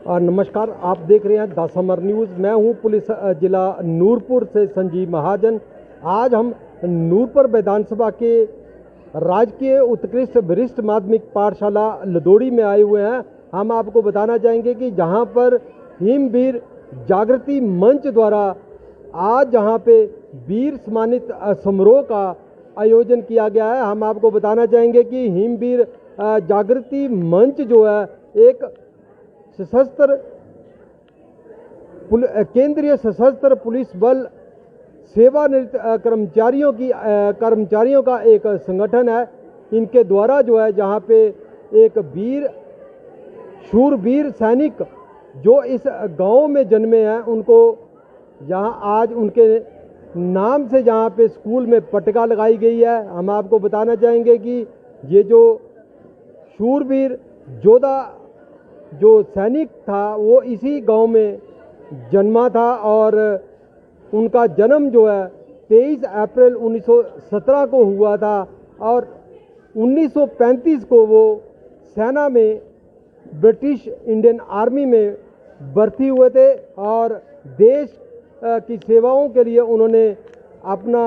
नमस्कार, आप देख रहे हैं द समर न्यूज़। मैं हूं पुलिस जिला नूरपुर से संजीव महाजन। आज हम नूरपुर विधानसभा के राजकीय उत्कृष्ट वरिष्ठ माध्यमिक पाठशाला लदोड़ी में आए हुए हैं। हम आपको बताना चाहेंगे कि जहां पर हिमवीर जागृति मंच द्वारा आज जहां पे वीर सम्मानित समारोह का आयोजन किया गया है। हम आपको बताना चाहेंगे कि हिमवीर जागृति मंच जो है एक सशस्त्र केंद्रीय सशस्त्र पुलिस बल सेवानिवृत्त कर्मचारियों का एक संगठन है। इनके द्वारा जो है जहाँ पे एक शूरवीर सैनिक जो इस गांव में जन्मे हैं उनको यहाँ आज उनके नाम से जहाँ पे स्कूल में पटका लगाई गई है। हम आपको बताना चाहेंगे कि ये जो शूरवीर योद्धा जो सैनिक था वो इसी गांव में जन्मा था और उनका जन्म जो है 23 अप्रैल 1917 को हुआ था और 1935 को वो सेना में ब्रिटिश इंडियन आर्मी में भर्ती हुए थे और देश की सेवाओं के लिए उन्होंने अपना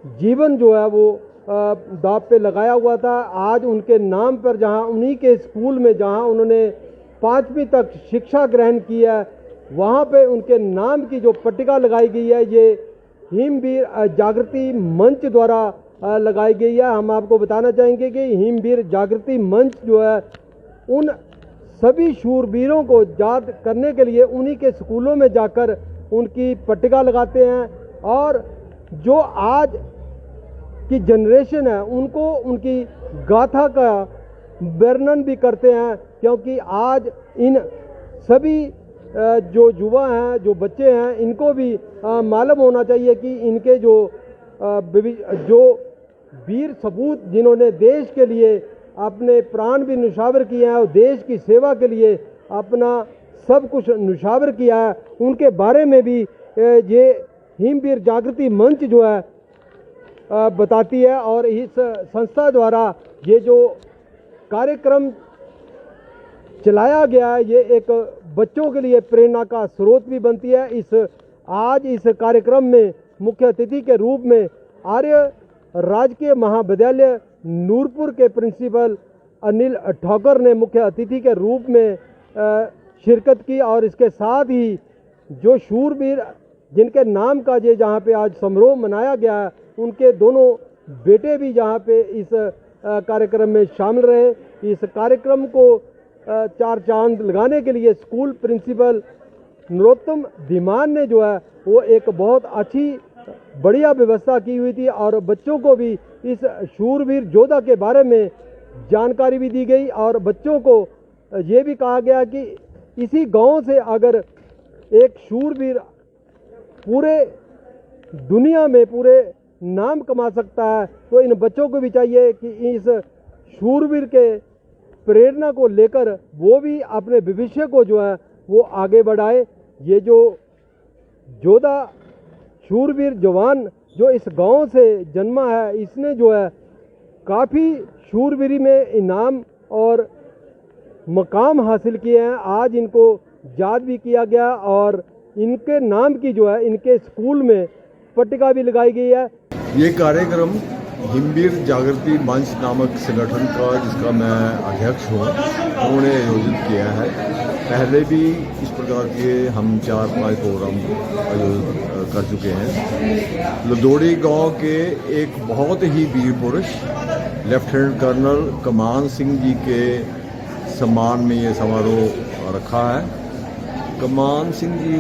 जीवन जो है वो दांव पे लगाया हुआ था। आज उनके नाम पर जहां उन्हीं के स्कूल में जहां उन्होंने 5वीं तक शिक्षा ग्रहण की है वहाँ पे उनके नाम की जो पट्टिका लगाई गई है ये हिमवीर जागृति मंच द्वारा लगाई गई है। हम आपको बताना चाहेंगे कि हिमवीर जागृति मंच जो है उन सभी शूरवीरों को याद करने के लिए उन्हीं के स्कूलों में जाकर उनकी पट्टिका लगाते हैं और जो आज की जनरेशन है उनको उनकी गाथा का वर्णन भी करते हैं, क्योंकि आज इन सभी जो युवा हैं जो बच्चे हैं इनको भी मालूम होना चाहिए कि इनके जो वीर सपूत जिन्होंने देश के लिए अपने प्राण भी न्यौछावर किए हैं और देश की सेवा के लिए अपना सब कुछ न्यौछावर किया है उनके बारे में भी ये हिमवीर जागृति मंच जो है बताती है। और इस संस्था द्वारा ये जो कार्यक्रम चलाया गया है ये एक बच्चों के लिए प्रेरणा का स्रोत भी बनती है। आज इस कार्यक्रम में मुख्य अतिथि के रूप में आर्य राजकीय महाविद्यालय नूरपुर के प्रिंसिपल अनिल ठाकुर ने मुख्य अतिथि के रूप में शिरकत की और इसके साथ ही जो शूरवीर जिनके नाम का ये जहाँ पे आज समारोह मनाया गया है उनके दोनों बेटे भी जहाँ पे इस कार्यक्रम में शामिल रहे। इस कार्यक्रम को चार चांद लगाने के लिए स्कूल प्रिंसिपल नरोत्तम धीमान ने जो है वो एक बहुत अच्छी बढ़िया व्यवस्था की हुई थी और बच्चों को भी इस शूरवीर योद्धा के बारे में जानकारी भी दी गई और बच्चों को ये भी कहा गया कि इसी गांव से अगर एक शूरवीर पूरे दुनिया में पूरे नाम कमा सकता है तो इन बच्चों को भी चाहिए कि इस शूरवीर के प्रेरणा को लेकर वो भी अपने भविष्य को जो है वो आगे बढ़ाए। ये जो योद्धा शूरवीर जवान जो इस गांव से जन्मा है इसने जो है काफ़ी शूरवीरी में इनाम और मकाम हासिल किए हैं। आज इनको याद भी किया गया और इनके नाम की जो है इनके स्कूल में पट्टिका भी लगाई गई है। ये कार्यक्रम हिमवीर जागृति मंच नामक संगठन का जिसका मैं अध्यक्ष हूँ उन्होंने आयोजित किया है। पहले भी इस प्रकार के हम 4-5 प्रोग्राम आयोजित कर चुके हैं। लदोड़ी गांव के एक बहुत ही वीर पुरुष लेफ्टिनेंट कर्नल कमान सिंह जी के सम्मान में ये समारोह रखा है। कमान सिंह जी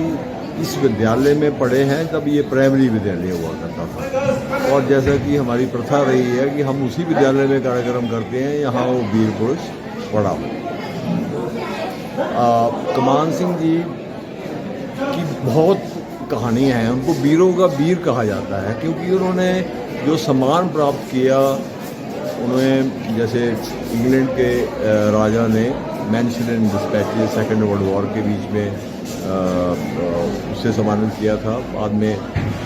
इस विद्यालय में पढ़े हैं तब ये प्राइमरी विद्यालय हुआ करता था और जैसा कि हमारी प्रथा रही है कि हम उसी विद्यालय में कार्यक्रम करते हैं यहाँ वो वीर पुरुष पढ़ा। कमान सिंह जी की बहुत कहानियाँ हैं। उनको वीरों का वीर कहा जाता है क्योंकि उन्होंने जो सम्मान प्राप्त किया उन्हें जैसे इंग्लैंड के राजा ने mention in dispatches second world war के बीच में उससे सम्मानित किया था। बाद में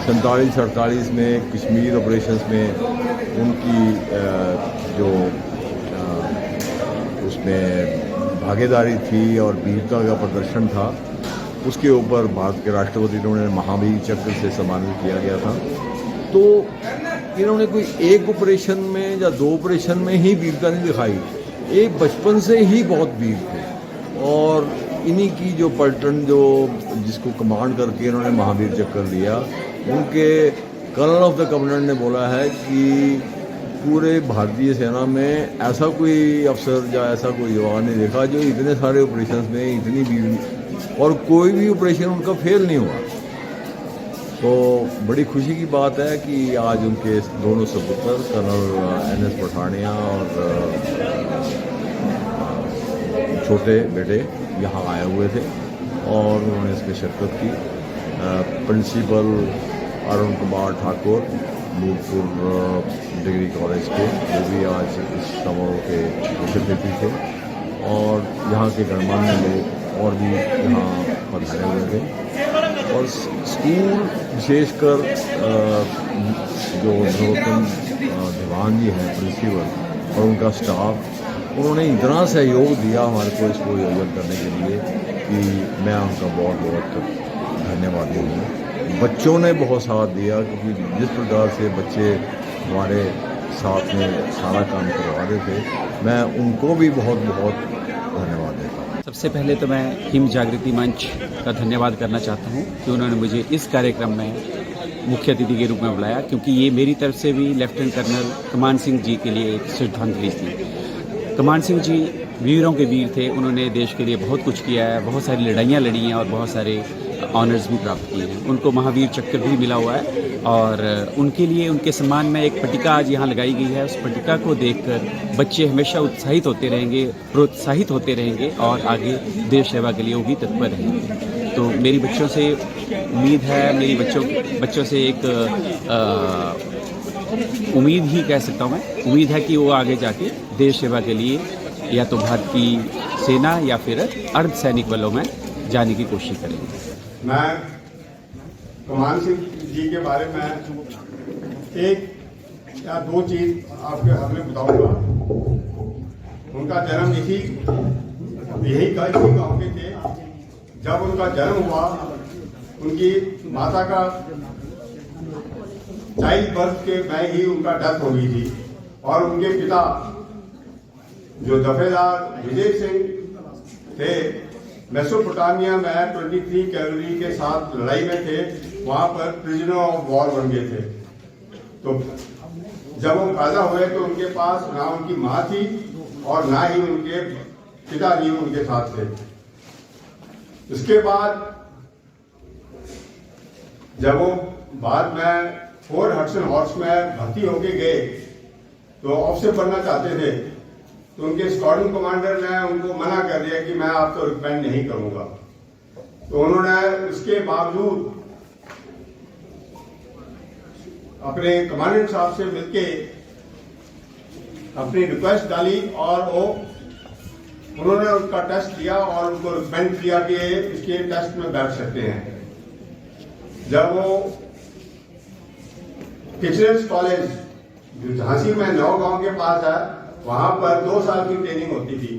47-48 में कश्मीर ऑपरेशंस में उनकी जो उसमें भागीदारी थी और वीरता का प्रदर्शन था, उसके ऊपर भारत के राष्ट्रपति ने उन्हें महावीर चक्र से सम्मानित किया गया था। तो इन्होंने कोई एक ऑपरेशन में या 2 ऑपरेशन में ही वीरता नहीं दिखाई, ये बचपन से ही बहुत वीर थे। और इन्हीं की जो पलटन जो जिसको कमांड करके इन्होंने महावीर चक्र लिया, उनके कर्नल ऑफ द कमांडेंट ने बोला है कि पूरे भारतीय सेना में ऐसा कोई अफसर या ऐसा कोई जवान नहीं देखा जो इतने सारे ऑपरेशंस में इतनी वीर, और कोई भी ऑपरेशन उनका फेल नहीं हुआ। तो बड़ी खुशी की बात है कि आज उनके दोनों सपुत्र कर्नल NS पठानिया और छोटे बेटे यहाँ आए हुए थे और उन्होंने इसमें शिरकत की। Principal Arun Kumar Thakur Nurpur degree college के, वो भी आज इस समारोह के मुख्य अतिथि थे, और यहाँ के गणमान्य लोग और भी यहाँ पधारे हुए थे। और स्कूल विशेषकर जो नरोत्तम दीवान जी हैं प्रिंसिपल और उनका स्टाफ, उन्होंने इतना सहयोग दिया हमारे को इसको आयोजन करने के लिए कि मैं उनका बहुत बहुत धन्यवादी हूँ। बच्चों ने बहुत साथ दिया, क्योंकि जिस प्रकार से बच्चे हमारे साथ में सारा काम करवा रहे थे, मैं उनको भी बहुत बहुत धन्यवाद देता हूँ। सबसे पहले तो मैं हिम जागृति मंच का धन्यवाद करना चाहता हूँ कि उन्होंने मुझे इस कार्यक्रम में मुख्य अतिथि के रूप में बुलाया, क्योंकि ये मेरी तरफ से भी लेफ्टिनेंट कर्नल कमान सिंह जी के लिए एक श्रद्धांजलि थी। कमान सिंह जी वीरों के वीर थे, उन्होंने देश के लिए बहुत कुछ किया है, बहुत सारी लड़ाइयाँ लड़ी हैं और बहुत सारे ऑनर्स भी प्राप्त किए हैं। उनको महावीर चक्र भी मिला हुआ है और उनके लिए उनके सम्मान में एक पट्टिका आज यहाँ लगाई गई है। उस पट्टिका को देखकर बच्चे हमेशा उत्साहित होते रहेंगे, प्रोत्साहित होते रहेंगे और आगे देश सेवा के लिए वो भी तत्पर रहेंगे। तो मेरी बच्चों से उम्मीद है, मेरी बच्चों से एक उम्मीद ही कह सकता हूँ मैं, उम्मीद है कि वो आगे जाके देश सेवा के लिए या तो भारत की सेना या फिर अर्धसैनिक बलों में जाने की कोशिश करेंगे। मैं कमान सिंह जी के बारे में एक या 2 चीज आपके सामने बताऊंगा। उनका जन्म इसी गांव के थे। जब उनका जन्म हुआ, उनकी माता का चाइल्ड बर्थ के में ही उनका डेथ हो गई थी और उनके पिता जो दफेदार विजय सिंह थे, मेसोपोटामिया में 23 कैलोरी के साथ लड़ाई में थे, वहां पर प्रिजनर ऑफ वॉर बन गए थे। तो जब वो पैदा हुए तो उनके पास ना उनकी मां थी और ना ही उनके पिताजी उनके साथ थे। उसके बाद जब वो बाद में फोर्ट हडसन हॉर्स में भर्ती होके गए तो ऑफिसर बनना चाहते थे, तो उनके स्क्वाड्रन कमांडर ने उनको मना कर दिया कि मैं आपको रिकमेंड नहीं करूंगा। तो उन्होंने उसके बावजूद अपने कमांडेंट साहब से मिलके अपनी रिक्वेस्ट डाली और वो उन्होंने उसका टेस्ट दिया और उनको रिकमेंड किया कि इसके टेस्ट में बैठ सकते हैं। जब वो टीचर्स कॉलेज जो झांसी में नौगांव के पास है, वहां पर 2 साल की ट्रेनिंग होती थी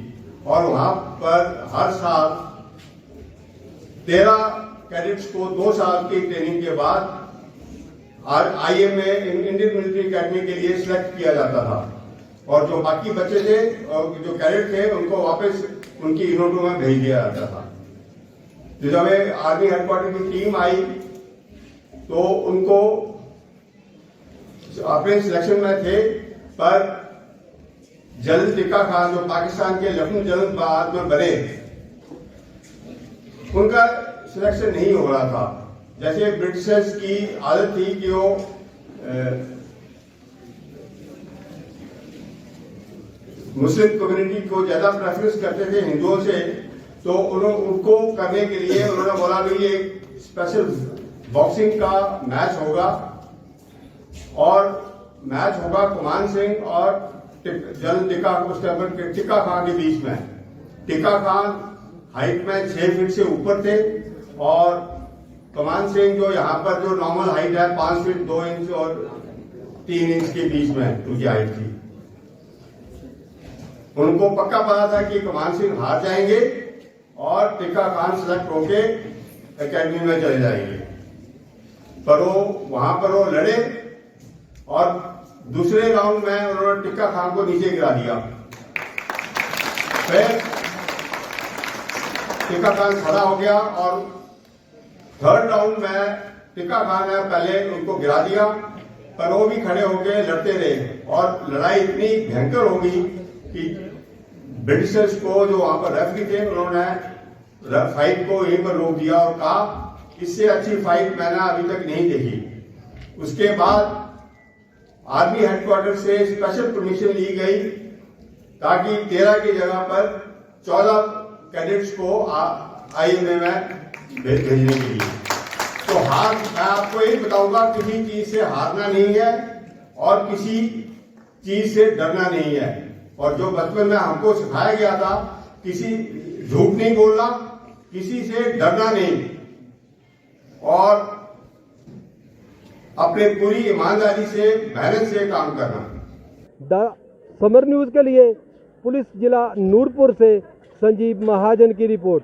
और वहां पर हर साल 13 कैडेट्स को 2 साल की ट्रेनिंग के बाद IMA इंडियन मिलिट्री अकेडमी के लिए सिलेक्ट किया जाता था और जो बाकी बच्चे थे और जो कैडेट थे उनको वापस उनकी यूनिटों में भेज दिया जाता था। तो जब आर्मी हेडक्वार्टर की टीम आई तो उनको अपने सिलेक्शन में थे, पर जनरल टिक्का खान जो पाकिस्तान के लेफ्टिनेंट जनरल बाद में बने, उनका सिलेक्शन नहीं हो रहा था। जैसे ब्रिटिशर्स की आदत थी कि वो मुस्लिम कम्युनिटी को ज्यादा प्रेफरेंस करते थे हिंदुओं से, तो उनको करने के लिए उन्होंने बोला कि एक स्पेशल बॉक्सिंग का मैच होगा और मैच होगा कमान सिंह और जनरल टिक्का खान के बीच में। टिक्का खान हाइट में 6 फीट से ऊपर थे और कमान सिंह जो यहाँ पर जो नॉर्मल हाइट है 5 फीट 2 इंच और 3 इंच के बीच में उनकी हाइट थी। उनको पक्का पता था कि कमान सिंह हार जाएंगे और टिक्का खान सेलेक्ट होके एकेडमी में चले जाएंगे, पर वहां पर वो लड़े और दूसरे राउंड में उन्होंने टिक्का खान को नीचे गिरा दिया। फिर टिक्का खान खड़ा हो गया और थर्ड राउंड में टिक्का खान ने पहले उनको गिरा दिया, पर वो भी खड़े होकर लड़ते रहे और लड़ाई इतनी भयंकर हो गई कि ब्रिटिशर्स को जो वहां पर रेफरी थे उन्होंने फाइट को यहीं पर रोक दिया और कहा इससे अच्छी फाइट मैंने अभी तक नहीं देखी। उसके बाद आर्मी हेडक्वार्टर से स्पेशल परमिशन ली गई ताकि 13 की जगह पर 14 कैडेट्स को IMA में भेजने के लिए। तो हार, मैं आपको यही बताऊंगा, किसी चीज से हारना नहीं है और किसी चीज से डरना नहीं है। और जो बचपन में हमको सिखाया गया था, किसी झूठ नहीं बोलना, किसी से डरना नहीं और अपने पूरी ईमानदारी से मेहनत से काम करना। द समर न्यूज़ के लिए पुलिस जिला नूरपुर से संजीव महाजन की रिपोर्ट।